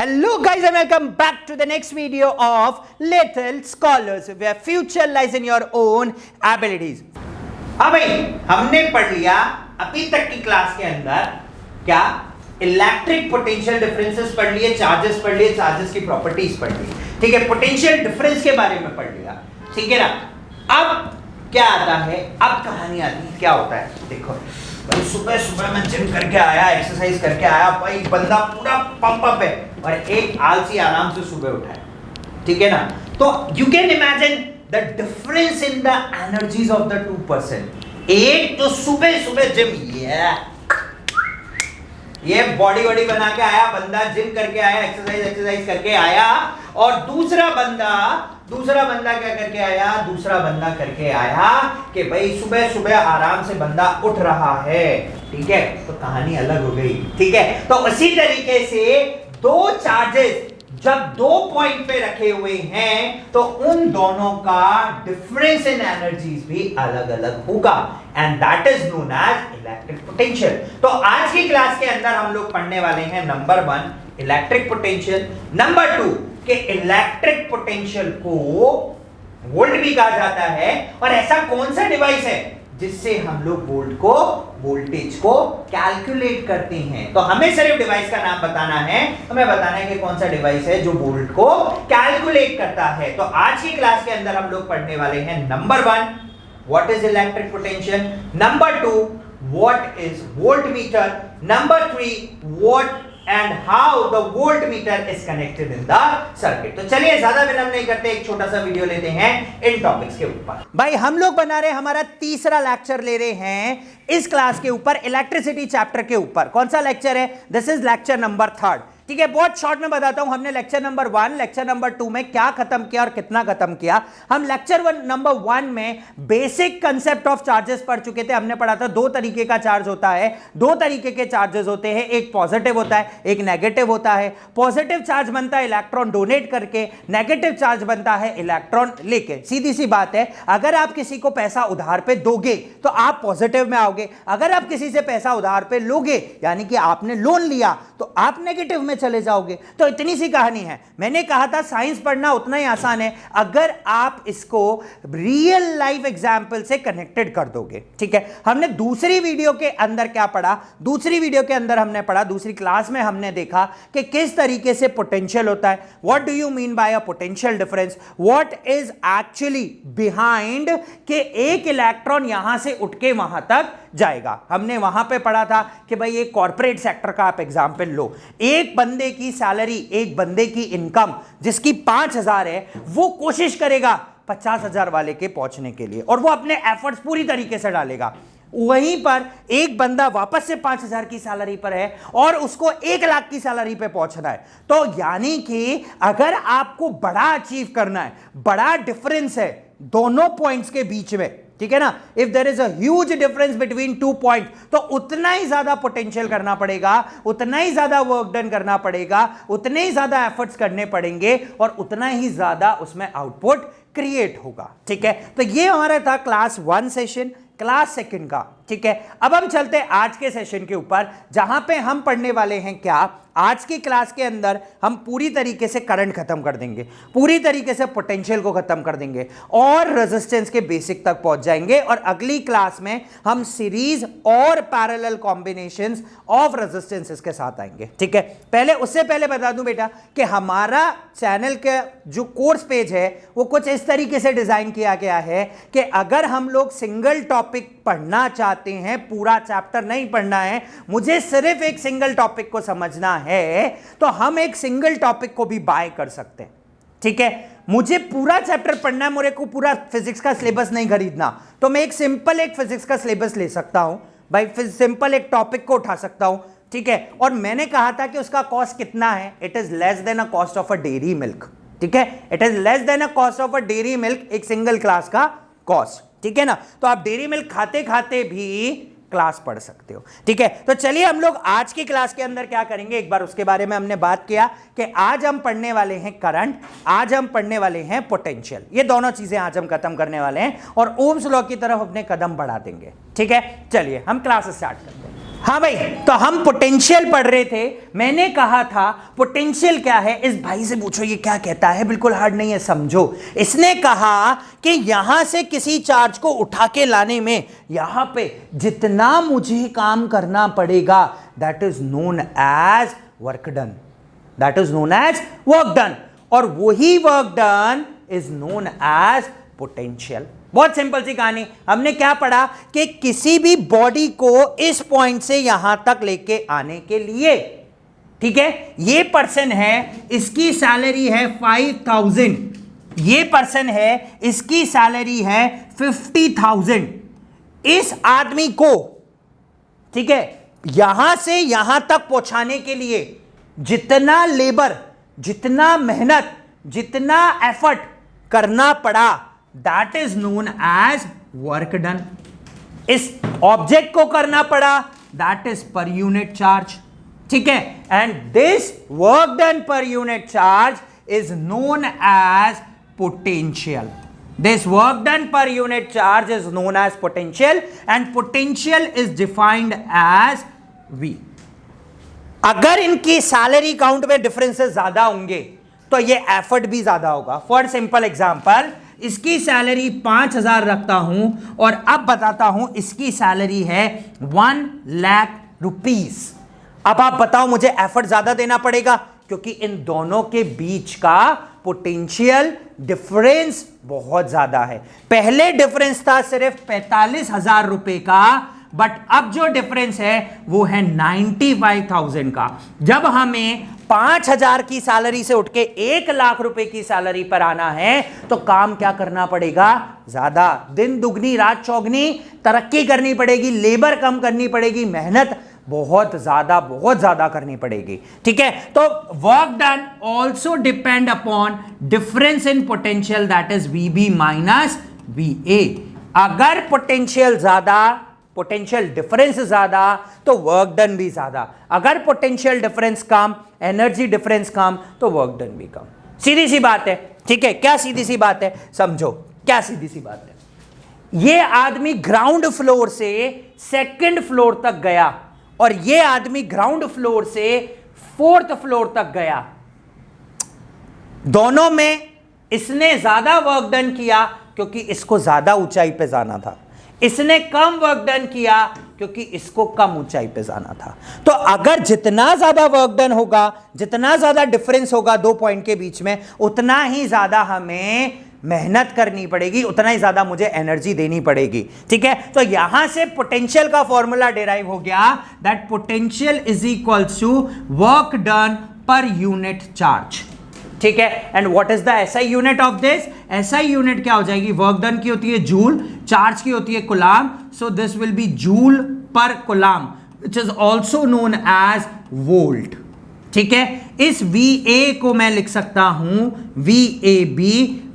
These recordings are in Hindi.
Hello guys and welcome back to the next video of Little Scholars where future lies in your own abilities. हाँ भाई, हमने पढ़ लिया अभी तक की क्लास के अंदर क्या इलेक्ट्रिक पोटेंशियल डिफरेंसेस पढ़ लिए, चार्जेस पढ़ लिए, चार्जेस की प्रॉपर्टीज पढ़ ली, ठीक है, पोटेंशियल डिफरेंस के बारे में पढ़ लिया, ठीक है ना। अब क्या आता है, अब कहानी आती है, क्या होता है देखो भाई, सुबह सुबह मैं जिम करके आया, एक्सरसाइज करके आया भाई, बंदा पूरा पंप अप है और एक आलसी आराम से सुबह उठा है, ठीक है ना। तो you can imagine the difference in the energies of the two person. एक तो सुबह सुबह जिम ये बॉडी वॉडी बना के आया बंदा, जिम करके आया, एक्सरसाइज करके आया, और दूसरा बंदा क्या करके आया, दूसरा बंदा करके आया कि भाई सुबह सुबह आराम से बंदा उठ रहा है, ठीक है। तो कहानी अलग हो गई, ठीक है। तो उसी तरीके से दो चार्जेस जब दो पॉइंट पे रखे हुए हैं तो उन दोनों का डिफरेंस इन एनर्जीज भी अलग अलग होगा, and that is known as electric potential. तो आज की क्लास के अंदर हम लोग पढ़ने वाले हैं नंबर 1 इलेक्ट्रिक पोटेंशियल, नंबर 2 कि इलेक्ट्रिक पोटेंशियल को वोल्ट भी कहा जाता है, और ऐसा कौन सा डिवाइस है जिससे हम लोग वोल्टेज को कैलकुलेट करते हैं। तो हमें सिर्फ डिवाइस का नाम बताना है, हमें बताना है कि कौन सा डिवाइस है जो वोल्ट को कैलकुलेट करता है। तो आज की क्लास के अंदर हम लोग पढ़ने वाले हैं number 1 what is electric potential, number 2 what is voltmeter, number 3 what and how the voltmeter is connected in the circuit। तो चलिए ज्यादा विलंब नहीं करते, एक छोटा सा वीडियो लेते हैं इन टॉपिक्स के ऊपर। भाई हम लोग बना रहे, हमारा तीसरा लेक्चर ले रहे हैं इस क्लास के ऊपर, इलेक्ट्रिसिटी चैप्टर के ऊपर। कौन सा लेक्चर है? दिस इज लेक्चर नंबर 3, ठीक है। बहुत शॉर्ट में बताता हूं, हमने लेक्चर नंबर 1, लेक्चर नंबर 2 में क्या खत्म किया और कितना खत्म किया। हम लेक्चर नंबर 1 में बेसिक कंसेप्ट ऑफ चार्जेस पढ़ चुके थे। हमने पढ़ा था दो तरीके का चार्ज होता है, दो तरीके के चार्जेस होते हैं, एक पॉजिटिव होता है, एक नेगेटिव होता है। पॉजिटिव चार्ज बनता है इलेक्ट्रॉन डोनेट करके, नेगेटिव चार्ज बनता है इलेक्ट्रॉन लेके। सीधी सी बात है, अगर आप किसी को पैसा उधार पे दोगे तो आप पॉजिटिव में आओगे, अगर आप किसी से पैसा उधार पे लोगे यानी कि आपने लोन लिया तो आप नेगेटिव में चले जाओगे। तो इतनी सी कहानी है। मैंने कहा था साइंस पढ़ना उतना ही आसान है अगर आप इसको रियल लाइफ एग्जांपल से कनेक्टेड कर दोगे, ठीक है। हमने दूसरी वीडियो के अंदर क्या पढ़ा, दूसरी वीडियो के अंदर हमने पढ़ा, दूसरी क्लास में हमने देखा कि किस तरीके से पोटेंशियल होता है। What do you mean bye a potential difference, what is actually behind कि एक इलेक्ट्रॉन यहां से उठ के वहां तक जाएगा। हमने वहां पे पढ़ा था कि भाई एक कॉर्पोरेट सेक्टर का आप एग्जांपल लो, एक बंदे की सैलरी, एक बंदे की इनकम जिसकी 5,000 है, वो कोशिश करेगा 50,000 वाले के पहुंचने के लिए, और वो अपने एफर्ट्स पूरी तरीके से डालेगा। वहीं पर एक बंदा वापस से 5,000 की सैलरी पर है और उसको 1 लाख की सैलरी पे पहुंचना है। तो यानी कि अगर आपको बड़ा अचीव करना है, बड़ा डिफरेंस है दोनों पॉइंट्स के बीच में, ठीक है ना, if there is a huge difference between 2 point, तो उतना ही ज्यादा पोटेंशियल करना पड़ेगा, उतना ही ज्यादा वर्क डन करना पड़ेगा, उतने ही ज्यादा एफर्ट्स करने पड़ेंगे, और उतना ही ज्यादा उसमें आउटपुट क्रिएट होगा, ठीक है। तो ये हमारा था क्लास 1 सेशन, क्लास 2 का, ठीक है। अब हम चलते हैं आज के सेशन के ऊपर, जहां पे हम पढ़ने वाले हैं क्या, आज की क्लास के अंदर हम पूरी तरीके से करंट खत्म कर देंगे, पूरी तरीके से पोटेंशियल को खत्म कर देंगे और रेजिस्टेंस के बेसिक तक पहुंच जाएंगे, और अगली क्लास में हम सीरीज और पैरेलल कॉम्बिनेशंस ऑफ रेजिस्टेंसेस के साथ आएंगे, ठीक है। पहले उससे पहले बता दूं बेटा कि हमारा चैनल का जो कोर्स पेज है वो कुछ इस तरीके से डिजाइन किया गया है कि अगर हम लोग सिंगल टॉपिक पढ़ना चाहते हैं, पूरा चैप्टर नहीं पढ़ना है, मुझे सिर्फ एक सिंगल टॉपिक को समझना है, तो हम एक सिंगल टॉपिक को भी बाय कर सकते हैं, ठीक है। मुझे पूरा चैप्टर पढ़ना है, मेरे को पूरा फिजिक्स का सिलेबस नहीं खरीदना, तो मैं एक सिंपल एक फिजिक्स का सिलेबस ले सकता हूं भाई, सिंपल एक टॉपिक को उठा सकता हूं, ठीक है। और मैंने कहा था कि उसका कॉस्ट कितना है, it is less than a cost of a dairy milk, ठीक है। It is less than a cost of a dairy milk, एक सिंगल क्लास का कॉस्ट, ठीक है ना। तो आप डेयरी मिल्क खाते खाते भी क्लास पढ़ सकते हो, ठीक है। तो चलिए हम लोग आज की क्लास के अंदर क्या करेंगे, एक बार उसके बारे में हमने बात किया कि आज हम पढ़ने वाले हैं करंट, आज हम पढ़ने वाले हैं पोटेंशियल, ये दोनों चीजें आज हम खत्म करने वाले हैं और ओम्स लॉ की तरफ अपने कदम बढ़ा देंगे, ठीक है। चलिए हम क्लास स्टार्ट करते हैं। हाँ भाई, तो हम पोटेंशियल पढ़ रहे थे। मैंने कहा था पोटेंशियल क्या है, इस भाई से पूछो ये क्या कहता है, बिल्कुल हार्ड नहीं है, समझो। इसने कहा कि यहां से किसी चार्ज को उठा के लाने में यहां पे जितना मुझे काम करना पड़ेगा, that is known as work done, that is known as work done, और वही work done is known as potential. बहुत सिंपल सी कहानी। हमने क्या पढ़ा कि किसी भी बॉडी को इस पॉइंट से यहां तक लेके आने के लिए, ठीक है, ये पर्सन है, इसकी सैलरी है 5000, ये पर्सन है, इसकी सैलरी है 50,000। इस आदमी को, ठीक है, यहां से यहां तक पहुंचाने के लिए जितना लेबर, जितना मेहनत, जितना एफर्ट करना पड़ा, that is known as work done. इस ऑब्जेक्ट को करना पड़ा, that is per unit charge, ठीक है, and this work done per unit charge is known as potential. This work done per unit charge is known as potential, and potential is defined as V. अगर इनकी सैलरी काउंट में डिफरेंसेस ज्यादा होंगे तो ये एफर्ट भी ज्यादा होगा। फॉर सिंपल एग्जांपल, इसकी सैलरी 5000 रखता हूं और अब बताता हूं इसकी सैलरी है 1 लाख रुपीस। अब आप बताओ मुझे एफर्ट ज्यादा देना पड़ेगा क्योंकि इन दोनों के बीच का पोटेंशियल डिफरेंस बहुत ज्यादा है। पहले डिफरेंस था सिर्फ 45,000 रुपए का, बट अब जो डिफरेंस है वो है 95,000 का। जब हमें 5,000 की सैलरी से उठ के 1 लाख रुपए की सैलरी पर आना है तो काम क्या करना पड़ेगा? ज्यादा, दिन दुगनी रात चौगनी तरक्की करनी पड़ेगी, लेबर कम करनी पड़ेगी, मेहनत बहुत ज्यादा करनी पड़ेगी, ठीक है। तो work done also depend upon difference in potential, that is VB minus VA। अगर पोटेंशियल ज्यादा, पोटेंशियल डिफरेंस ज्यादा, तो वर्क डन भी ज्यादा। अगर पोटेंशियल डिफरेंस कम, एनर्जी डिफरेंस कम, तो वर्क डन भी कम। सीधी सी बात है, ठीक है। क्या सीधी सी बात है? समझो क्या सीधी सी बात है। ये आदमी ग्राउंड फ्लोर से सेकंड फ्लोर तक गया और ये आदमी ग्राउंड फ्लोर से 4th फ्लोर तक गया। दोनों में इसने ज्यादा वर्क डन किया क्योंकि इसको ज्यादा ऊंचाई पे जाना था, इसने कम वर्क डन किया क्योंकि इसको कम ऊंचाई पे जाना था। तो अगर जितना ज्यादा वर्क डन होगा, जितना ज्यादा डिफरेंस होगा दो पॉइंट के बीच में, उतना ही ज्यादा हमें मेहनत करनी पड़ेगी, उतना ही ज्यादा मुझे एनर्जी देनी पड़ेगी, ठीक है। तो यहां से पोटेंशियल का फॉर्मूला डिराइव हो गया, that potential is equals to work done per unit charge, ठीक है। And what is the SI unit of this? SI unit क्या हो जाएगी? वर्क डन की होती है जूल, चार्ज की होती है coulomb, so this will be joule per coulomb, which is also known as volt, ठीक है। इस VA को मैं लिख सकता हूं VAB,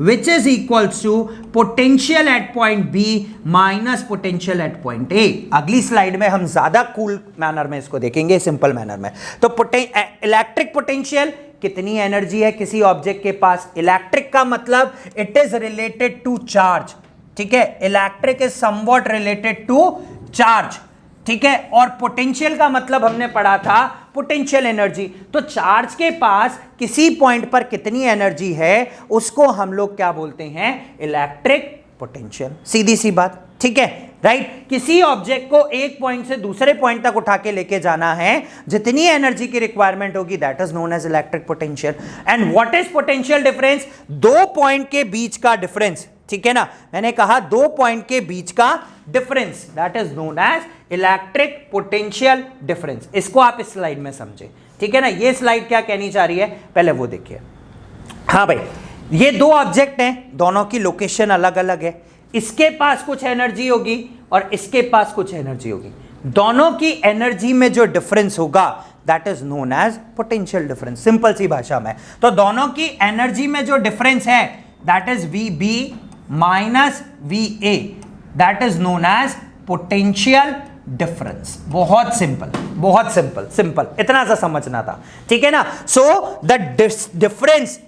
which is equals to potential at point B minus potential at point A। अगली स्लाइड में हम ज्यादा कूल मैनर में इसको देखेंगे, सिंपल मैनर में। तो इलेक्ट्रिक पोटेंशियल, कितनी एनर्जी है किसी ऑब्जेक्ट के पास। इलेक्ट्रिक का मतलब it is related to charge, ठीक है। Electric is somewhat related to charge, ठीक है। और पोटेंशियल का मतलब हमने पढ़ा था पोटेंशियल एनर्जी। तो चार्ज के पास किसी पॉइंट पर कितनी एनर्जी है उसको हम लोग क्या बोलते हैं? Electric potential. सीधी सी बात, ठीक है, राइट। किसी ऑब्जेक्ट को एक पॉइंट से दूसरे पॉइंट तक उठा के लेके जाना है, जितनी एनर्जी की रिक्वायरमेंट होगी, that is known as electric potential. And what is potential difference? दो पॉइंट के बीच का डिफरेंस, ठीक है ना। मैंने कहा दो पॉइंट के बीच का difference, that is known as electric potential difference. इसको आप इस स्लाइड में समझे, ठीक है ना। ये स्लाइड क्या कहनी चाह रही है पहले वो देखिए। हाँ भाई, ये दो ऑब्जेक्ट हैं, दोनों की लोकेशन अलग अलग है। इसके पास कुछ एनर्जी होगी और इसके पास कुछ एनर्जी होगी। दोनों की एनर्जी में जो डिफरेंस होगा that is known as potential difference, simple सी भाषा में। तो दोनों की एनर्जी में जो डिफरेंस है that is VB minus VA, that is known as potential difference. बहुत सिंपल, बहुत सिंपल, सिंपल, इतना सा समझना था, ठीक है ना। So the difference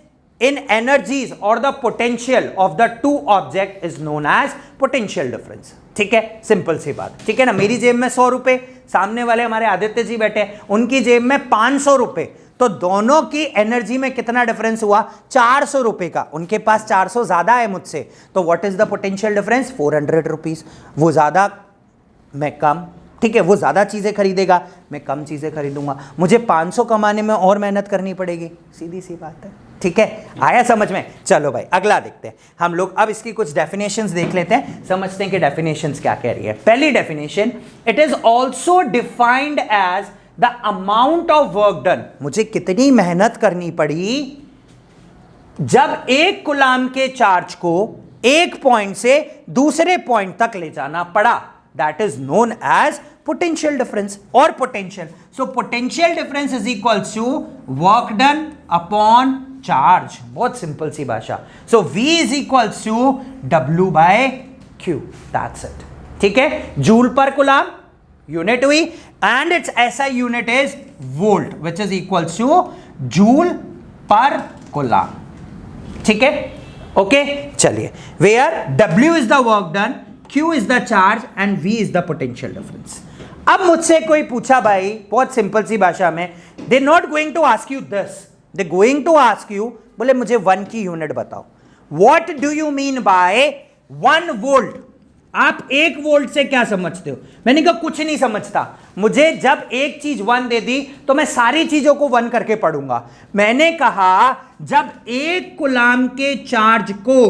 in energies or the potential of the two object is known as potential difference, ठीक है। सिंपल सी बात, ठीक है ना। मेरी जेब में 100 रुपए, सामने वाले हमारे आदित्य जी बैठे, उनकी जेब में 500 रुपए, तो दोनों की एनर्जी में कितना डिफरेंस हुआ? 400 रुपए का। उनके पास 400 ज्यादा है मुझसे, तो what is the potential difference? 400 rupees. वो ज्यादा, मैं कम, ठीक है, वो ज्यादा चीजें खरीदेगा, मैं कम चीजें खरीदूंगा, मुझे 500 कमाने में और मेहनत करनी पड़ेगी, सीधी सी बात है। ठीक है, आया समझ में? चलो भाई अगला देखते हैं हम लोग। अब इसकी कुछ डेफिनेशंस देख लेते हैं, समझते हैं कि डेफिनेशंस क्या कह रही है। पहली definition, it is also defined as the amount of work done. मुझे कितनी मेहनत करनी पड़ी जब एक कूलाम के चार्ज को एक पॉइंट से दूसरे पॉइंट तक ले जाना पड़ा, that is known as potential difference or potential. So potential difference is equals to work done upon charge. बहुत सिंपल सी भाषा। So V is equals to W by Q. That's it. ठीक है, जूल पर कूलाम यूनिट हुई, and its SI unit is volt, which is equals to joule पर कूलाम। ठीक है, ओके, चलिए, where W is the work done, Q is the charge and V is the potential difference. अब मुझसे कोई पूछा भाई, बहुत सिंपल सी भाषा में, they not going to ask you this, they going to ask you, बोले मुझे 1 की यूनिट बताओ। What do you mean by 1 volt? आप 1 वोल्ट से क्या समझते हो? मैंने कहा कुछ नहीं समझता, मुझे जब एक चीज 1 दे दी तो मैं सारी चीजों को 1 करके पढ़ूंगा। मैंने कहा जब एक कूलाम के चार्ज को,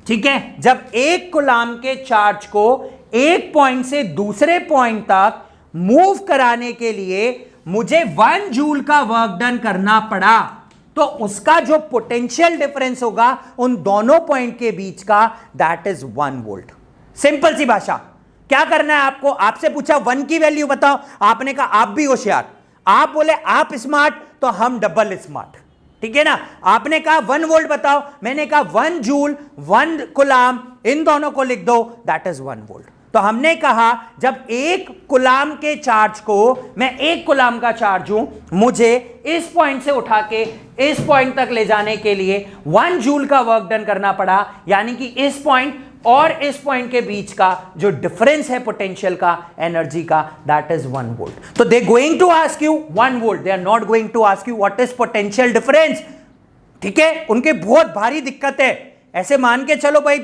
ठीक है, जब एक कूलाम के चार्ज को एक पॉइंट से दूसरे पॉइंट तक मूव कराने के लिए मुझे 1 जूल का वर्क डन करना पड़ा, तो उसका जो पोटेंशियल डिफरेंस होगा उन दोनों पॉइंट के बीच का, दैट इज 1 वोल्ट। सिंपल सी भाषा। क्या करना है आपको? आपसे पूछा 1 की वैल्यू बताओ, आपने कहा आप भी होशियार, आप बोले आप स्मार्ट तो हम डबल स्मार्ट। ठीक है ना, आपने कहा 1 वोल्ट बताओ, मैंने कहा 1 जूल 1 कूलाम, इन दोनों को लिख दो, दैट इज 1 वोल्ट। तो हमने कहा जब एक कूलाम के चार्ज को, मैं एक कूलाम का चार्ज हूं, मुझे इस पॉइंट से उठा के इस पॉइंट तक ले जाने के लिए 1 जूल का वर्क डन करना पड़ा, यानी कि इस पॉइंट और इस पॉइंट के बीच का जो डिफरेंस है पोटेंशियल का, एनर्जी का, दैट इज 1 वोल्ट। तो they going to ask you 1 volt, they are not going to ask you what is potential difference. ठीक है, उनके बहुत भारी दिक्कत है, ऐसे मान के चलो भाई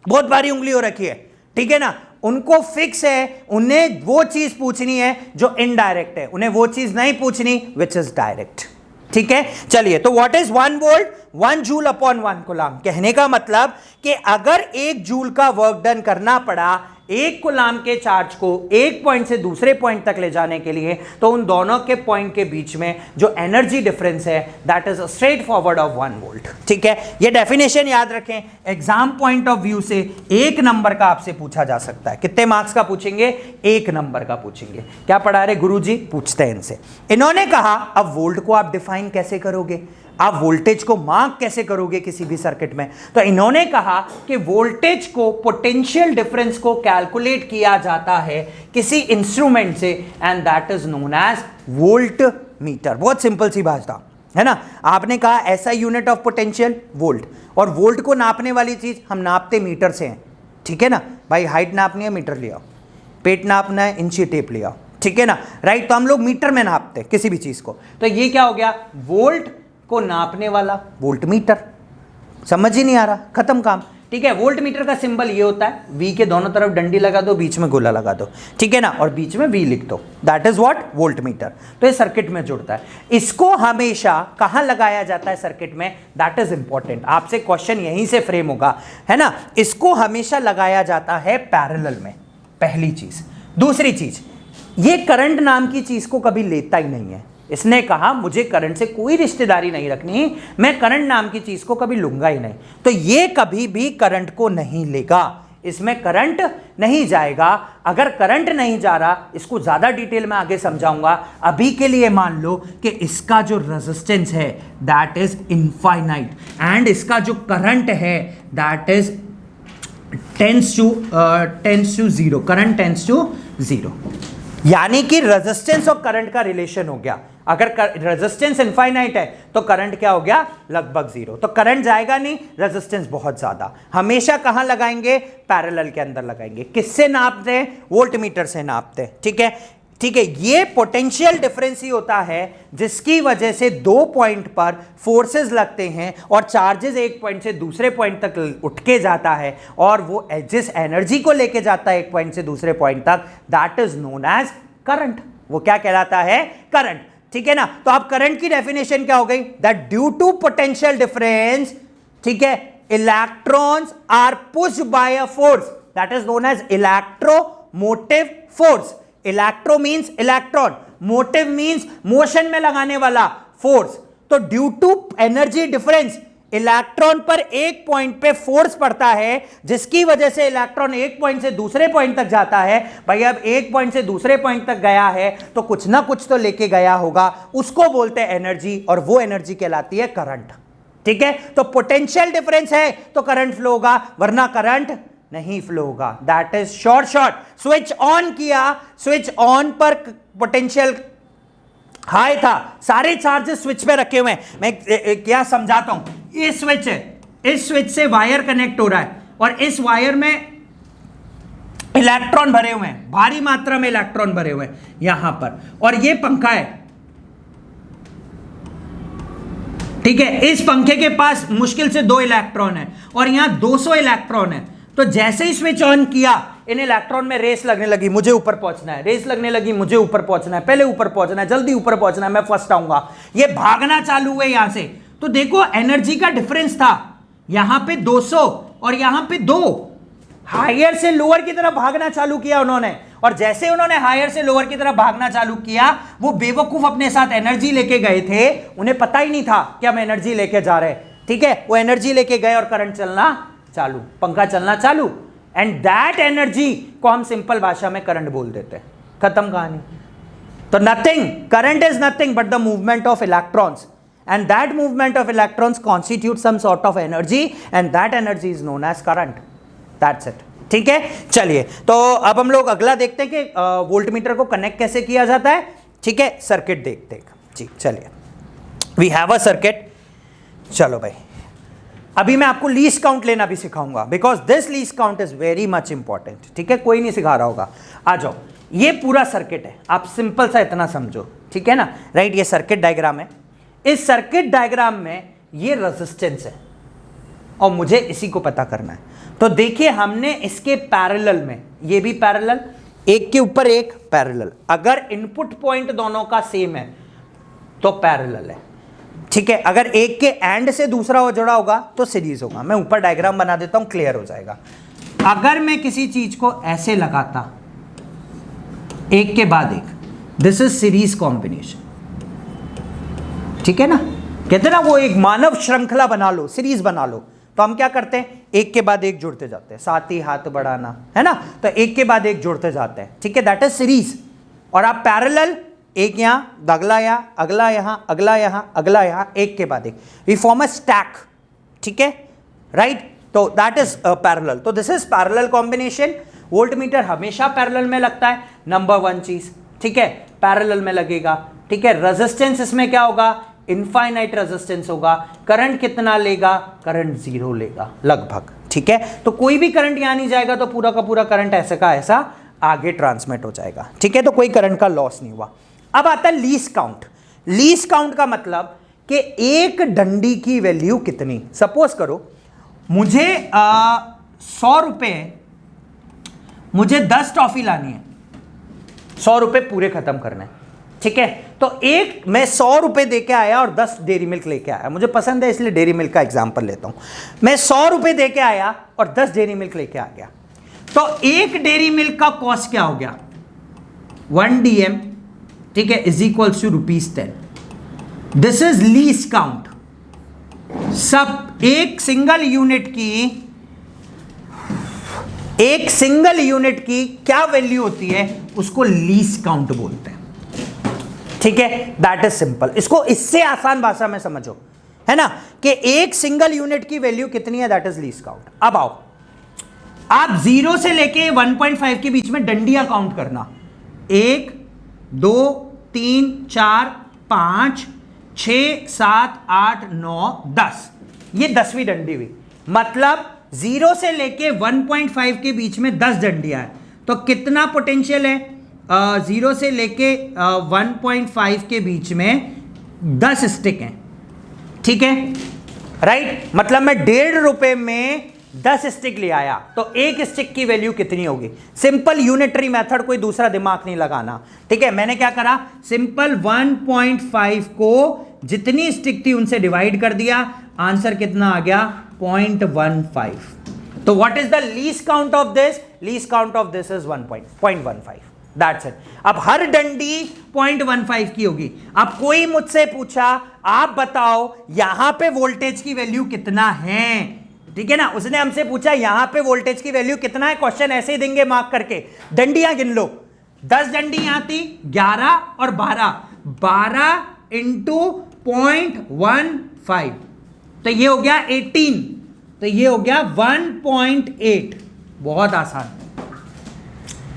बहुत भारी उंगली हो रखी है, ठीक है ना, उनको फिक्स है, उन्हें वो चीज पूछनी है जो इनडायरेक्ट है, उन्हें वो चीज नहीं पूछनी विच इज डायरेक्ट। ठीक है, चलिए, तो what is 1 volt? 1 joule upon 1 coulomb. कहने का मतलब कि अगर 1 जूल का वर्क डन करना पड़ा एक कूलाम के चार्ज को एक पॉइंट से दूसरे पॉइंट तक ले जाने के लिए, तो उन दोनों के पॉइंट के बीच में जो एनर्जी डिफरेंस है, that is straight forward of 1 volt. ठीक है, ये डेफिनेशन याद रखें, एग्जाम पॉइंट ऑफ व्यू से 1 नंबर का आपसे पूछा जा सकता है। कितने मार्क्स का पूछेंगे? 1 नंबर का पूछेंगे। क्या पढ़ा रहे गुरुजी? पूछते हैं इनसे। इन्होंने कहा अब वोल्ट को आप डिफाइन कैसे करोगे, आप वोल्टेज को मार्क कैसे करोगे किसी भी सर्किट में? तो इन्होंने कहा कि वोल्टेज को, पोटेंशियल डिफरेंस को कैलकुलेट किया जाता है किसी इंस्ट्रूमेंट से, and that is known as voltmeter. बहुत सिंपल सी भाषा है ना। आपने कहा ऐसा यूनिट ऑफ पोटेंशियल वोल्ट, और वोल्ट को नापने वाली चीज हम नापते मीटर से हैं। ठीक है ना भाई, हाइट नापनी है मीटर ले आओ, पेट नापना है इंची टेप ले आओ, ठीक है ना, राइट। तो हम लोग मीटर में नापते हैं किसी भी चीज को। तो ये क्या हो गया? वोल्ट को नापने वाला वोल्ट मीटर। समझ ही नहीं आ रहा, खत्म काम। ठीक है, वोल्ट मीटर का सिंबल ये होता है, वी के दोनों तरफ डंडी लगा दो, बीच में गोला लगा दो, ठीक है ना, और बीच में वी लिख दो, that is what? Volt meter. तो ये सर्किट में जुड़ता है। इसको हमेशा कहां लगाया जाता है सर्किट में? दैट इज इंपॉर्टेंट, आपसे क्वेश्चन यहीं से फ्रेम होगा, है ना। इसको हमेशा लगाया जाता है पैरेलल में, पहली चीज। दूसरी चीज, ये करंट नाम की चीज को कभी लेता ही नहीं है। इसने कहा मुझे करंट से कोई रिश्तेदारी नहीं रखनी, मैं करंट नाम की चीज को कभी लूंगा ही नहीं। तो ये कभी भी करंट को नहीं लेगा, इसमें करंट नहीं जाएगा। अगर करंट नहीं जा रहा, इसको ज्यादा डिटेल में आगे समझाऊंगा। अभी के लिए मान लो कि इसका जो रेजिस्टेंस है दैट इज इनफाइनाइट, एंड इसका जो करंट है that is tends to zero, current tends to zero, यानी कि रेजिस्टेंस और करंट का रिलेशन हो गया। अगर रेजिस्टेंस इनफाइनाइट है तो करंट क्या हो गया, लगभग जीरो। तो करंट जाएगा नहीं, रेजिस्टेंस बहुत ज्यादा। हमेशा कहां लगाएंगे, पैरेलल के अंदर लगाएंगे। किससे नापते हैं, वोल्टमीटर से नापते हैं। ठीक है, ठीक है। ये पोटेंशियल डिफरेंस ही होता है जिसकी वजह से दो पॉइंट पर फोर्सेस लगते हैं और चार्जेस एक पॉइंट से दूसरे पॉइंट तक उठ के जाता है, और वो जिस एनर्जी को लेके जाता है एक पॉइंट से दूसरे पॉइंट तक, that is known as current. वो क्या कहलाता है, करंट। ठीक है ना। तो अब करंट की डेफिनेशन क्या हो गई, that due to potential difference, ठीक है, electrons are pushed by a force that is known as electromotive force. Electro means electron, motive means motion में लगाने वाला फोर्स। तो due to energy difference electron पर एक पॉइंट पे फोर्स पड़ता है, जिसकी वजह से इलेक्ट्रॉन एक पॉइंट से दूसरे पॉइंट तक जाता है। भाई अब एक पॉइंट से दूसरे पॉइंट तक गया है तो कुछ ना कुछ तो लेके गया होगा, उसको बोलते हैं एनर्जी, और वो एनर्जी कहलाती है करंट। ठीक है। तो पोटेंशियल डिफरेंस है तो करंट फ्लो होगा, वरना करंट नहीं फ्लो होगा। That is short. Switch on किया, स्विच ऑन पर पोटेंशियल हाई था, सारे चार्जेस स्विच पे रखे हुए हैं। मैं क्या समझाता हूं, ये स्विच है, इस स्विच से वायर कनेक्ट हो रहा है और इस वायर में इलेक्ट्रॉन भरे हुए हैं, भारी मात्रा में इलेक्ट्रॉन भरे हुए हैं यहां पर, और ये पंखा है। ठीक है, इस पंखे के पास मुश्किल से 2 इलेक्ट्रॉन है और यहां 200 इलेक्ट्रॉन है। तो जैसे ही स्विच ऑन किया, इन इलेक्ट्रॉन में रेस लगने लगी, मुझे ऊपर पहुंचना है, रेस लगने लगी, मुझे ऊपर पहुंचना है, पहले ऊपर पहुंचना है, जल्दी ऊपर पहुंचना है, मैं फर्स्ट आऊंगा। ये भागना चालू हुए यहां से। तो देखो एनर्जी का डिफरेंस था, यहां पे 200 और यहां पे 2। हायर से लोअर की तरफ भागना चालू किया उन्होंने, और जैसे उन्होंने हायर से लोअर की तरफ भागना चालू किया, वो बेवकूफ अपने साथ एनर्जी लेके गए थे, उन्हें पता ही नहीं था कि हम एनर्जी लेके जा रहे हैं। ठीक है, वो एनर्जी लेके गए और करंट चलना चालू, पंखा चलना चालू, एंड दैट एनर्जी को हम सिंपल भाषा में करंट बोल देते हैं। खत्म कहानी। तो nothing, current is nothing but the movement of electrons, and that movement of electrons constitute some sort of energy, and that energy is known as current. That's it. ठीक है, चलिए तो अब हम लोग अगला देखते हैं कि वोल्टमीटर को कनेक्ट कैसे किया जाता है। ठीक है, सर्किट देखते हैं जी। चलिए, वी हैव अ सर्किट। चलो भाई, अभी मैं आपको लीस्ट काउंट लेना भी सिखाऊंगा, because this least count is very much important. ठीक है, कोई नहीं सिखा रहा होगा। आ जाओ, ये पूरा सर्किट है, आप सिंपल सा इतना समझो। ठीक है ना, राइट। ये सर्किट डायग्राम है, इस सर्किट डायग्राम में ये रेजिस्टेंस है और मुझे इसी को पता करना है। तो देखिए, हमने इसके पैरेलल में, ये भी पैरेलल, एक के ऊपर एक पैरेलल, अगर इनपुट पॉइंट दोनों का सेम है तो पैरेलल है। ठीक है, अगर एक के एंड से दूसरा हो जुड़ा होगा तो सीरीज होगा। मैं ऊपर डायग्राम बना देता हूं, क्लियर हो जाएगा। अगर मैं किसी चीज को ऐसे लगाता, एक के बाद एक, दिस इज सीरीज कॉम्बिनेशन। ठीक है ना, कहते ना वो एक मानव श्रृंखला बना लो, सीरीज बना लो। तो हम क्या करते हैं, एक के बाद एक जुड़ते जाते हैं, साथ ही हाथ बढ़ाना, है ना। तो एक के बाद एक जुड़ते जाते हैं। ठीक है, दैट इज सीरीज। और आप पैरेलल, एक यहां, अगला यहां, अगला यहां, अगला यहां, अगला यहां, एक के बाद एक, वी फॉर्म अ स्टैक। ठीक है, राइट। तो दैट इज पैरेलल। तो this is parallel combination. Voltmeter हमेशा पैरेलल में लगता है, नंबर 1 चीज। ठीक है, पैरेलल में लगेगा। ठीक है, रेजिस्टेंस इसमें क्या होगा, इनफाइनाइट रेजिस्टेंस होगा। करंट कितना लेगा, करंट 0 लेगा लगभग। ठीक है, तो कोई भी करंट यहां नहीं जाएगा तो पूरा का पूरा करंट ऐसे का ऐसा आगे ट्रांसमिट हो जाएगा। ठीक है, तो कोई करंट का लॉस नहीं हुआ। अब आता है लीस्ट काउंट। लीस्ट काउंट का मतलब कि एक डंडी की वैल्यू कितनी। सपोज करो मुझे 100 रुपए, मुझे 10 टॉफी लानी है, 100 रुपए पूरे खत्म करना है। ठीक है, तो एक मैं 100 रुपए दे के आया और 10 डेयरी मिल्क लेके आया, मुझे पसंद है इसलिए डेयरी मिल्क का एग्जांपल लेता हूं। मैं 100 रुपए दे के आया और 10 डेयरी मिल्क लेके आ गया, तो एक डेयरी मिल्क का कॉस्ट क्या हो गया, 1 DM, ठीक है, is equals to ₹10। This is least count. सब एक सिंगल यूनिट की क्या वैल्यू होती है, उसको लीस्ट काउंट बोलते हैं। ठीक है, दैट इज सिंपल। इसको इससे आसान भाषा में समझो, है ना, कि एक सिंगल यूनिट की वैल्यू कितनी है, दैट इज लीस्ट काउंट। अब आओ, आप 0 से लेके 1.5 के बीच में डंडियां काउंट करना, 1 2 3 4 5 6 7 8 9 10, ये 10वीं डंडी हुई। मतलब 0 से लेके 1.5 के बीच में 10 डंडियां हैं, तो कितना पोटेंशियल है? 0 से लेके 1.5 के बीच में 10 स्टिक हैं, ठीक है, राइट। मतलब मैं 1.5 रुपए में 10 स्टिक ले आया, तो एक स्टिक की वैल्यू कितनी होगी? सिंपल यूनिटरी मेथड, कोई दूसरा दिमाग नहीं लगाना, ठीक है। मैंने क्या करा, सिंपल 1.5 को जितनी स्टिक थी उनसे डिवाइड कर दिया, आंसर कितना आ गया? 0.15। तो what is the least count of this? Least count of this is 0.15, that's it. अब हर डंडी 0.15 की होगी। अब कोई मुझसे पूछा, आप बताओ यहां पे वोल्टेज की वैल्यू कितना है, ठीक है ना, उसने हमसे पूछा यहां पे वोल्टेज की वैल्यू कितना है। क्वेश्चन ऐसे ही देंगे मार्क करके, डंडियां गिन लो। 10 डंडी यहां थी, 11 और 12 इंटू 0.15, तो ये हो गया 18, तो ये हो गया 1.8। बहुत आसान,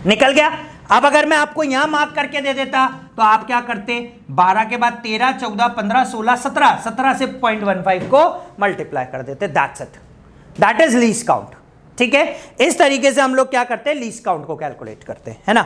निकल गया। अब अगर मैं आपको यहां मार्क करके दे देता तो आप क्या करते? 12 के बाद 13 14 15 16 17 से 0.15 को मल्टीप्लाई कर देते। That's it, that is least count, ठीक है। इस तरीके से हम लोग क्या करते हैं? लीस्ट काउंट को कैलकुलेट करते हैं, है ना।